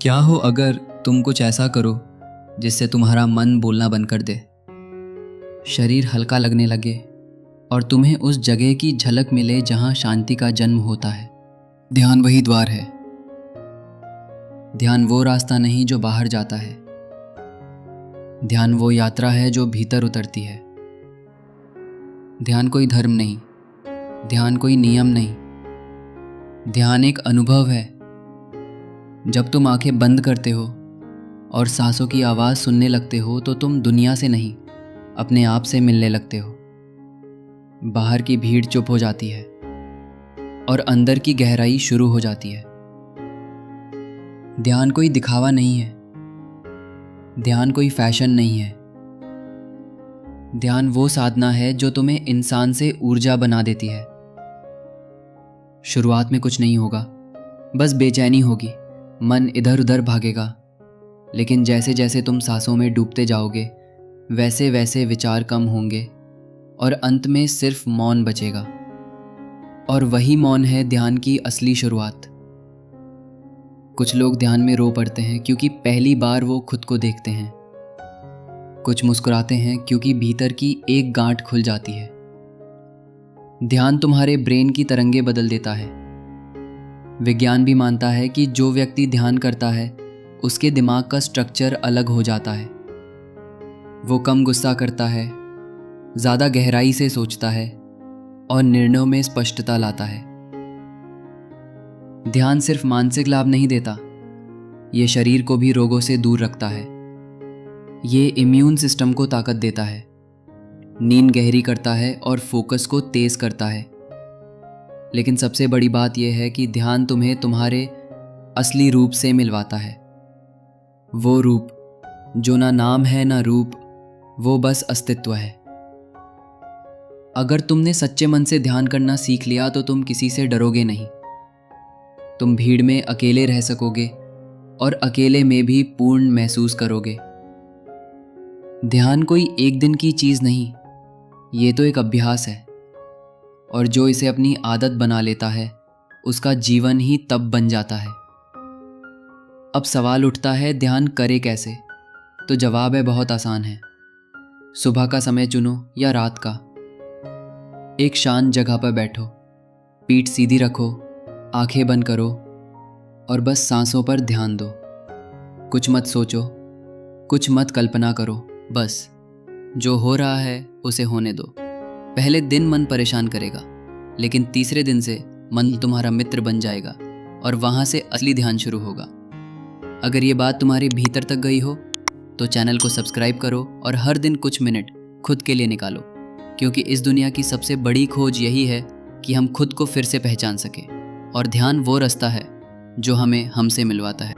क्या हो अगर तुम कुछ ऐसा करो जिससे तुम्हारा मन बोलना बंद कर दे, शरीर हल्का लगने लगे और तुम्हें उस जगह की झलक मिले जहां शांति का जन्म होता है। ध्यान वही द्वार है। ध्यान वो रास्ता नहीं जो बाहर जाता है। ध्यान वो यात्रा है जो भीतर उतरती है। ध्यान कोई धर्म नहीं, ध्यान कोई नियम नहीं। ध्यान एक अनुभव है। जब तुम आंखें बंद करते हो और सांसों की आवाज़ सुनने लगते हो तो तुम दुनिया से नहीं, अपने आप से मिलने लगते हो। बाहर की भीड़ चुप हो जाती है और अंदर की गहराई शुरू हो जाती है। ध्यान कोई दिखावा नहीं है, ध्यान कोई फैशन नहीं है। ध्यान वो साधना है जो तुम्हें इंसान से ऊर्जा बना देती है। शुरुआत में कुछ नहीं होगा, बस बेचैनी होगी, मन इधर उधर भागेगा। लेकिन जैसे जैसे तुम सांसों में डूबते जाओगे वैसे वैसे विचार कम होंगे और अंत में सिर्फ मौन बचेगा। और वही मौन है ध्यान की असली शुरुआत। कुछ लोग ध्यान में रो पड़ते हैं क्योंकि पहली बार वो खुद को देखते हैं। कुछ मुस्कुराते हैं क्योंकि भीतर की एक गांठ खुल जाती है। ध्यान तुम्हारे ब्रेन की तरंगे बदल देता है। विज्ञान भी मानता है कि जो व्यक्ति ध्यान करता है उसके दिमाग का स्ट्रक्चर अलग हो जाता है। वो कम गुस्सा करता है, ज़्यादा गहराई से सोचता है और निर्णयों में स्पष्टता लाता है। ध्यान सिर्फ मानसिक लाभ नहीं देता, ये शरीर को भी रोगों से दूर रखता है। ये इम्यून सिस्टम को ताकत देता है, नींद गहरी करता है और फोकस को तेज करता है। लेकिन सबसे बड़ी बात यह है कि ध्यान तुम्हें तुम्हारे असली रूप से मिलवाता है। वो रूप जो ना नाम है ना रूप, वो बस अस्तित्व है। अगर तुमने सच्चे मन से ध्यान करना सीख लिया तो तुम किसी से डरोगे नहीं। तुम भीड़ में अकेले रह सकोगे और अकेले में भी पूर्ण महसूस करोगे। ध्यान कोई एक दिन की चीज़ नहीं, ये तो एक अभ्यास है। और जो इसे अपनी आदत बना लेता है उसका जीवन ही तब बन जाता है। अब सवाल उठता है, ध्यान करे कैसे? तो जवाब है बहुत आसान है। सुबह का समय चुनो या रात का। एक शांत जगह पर बैठो, पीठ सीधी रखो, आंखें बंद करो और बस सांसों पर ध्यान दो। कुछ मत सोचो, कुछ मत कल्पना करो, बस जो हो रहा है उसे होने दो। पहले दिन मन परेशान करेगा, लेकिन तीसरे दिन से मन तुम्हारा मित्र बन जाएगा और वहाँ से असली ध्यान शुरू होगा। अगर ये बात तुम्हारे भीतर तक गई हो तो चैनल को सब्सक्राइब करो और हर दिन कुछ मिनट खुद के लिए निकालो, क्योंकि इस दुनिया की सबसे बड़ी खोज यही है कि हम खुद को फिर से पहचान सकें। और ध्यान वो रास्ता है जो हमें हमसे मिलवाता है।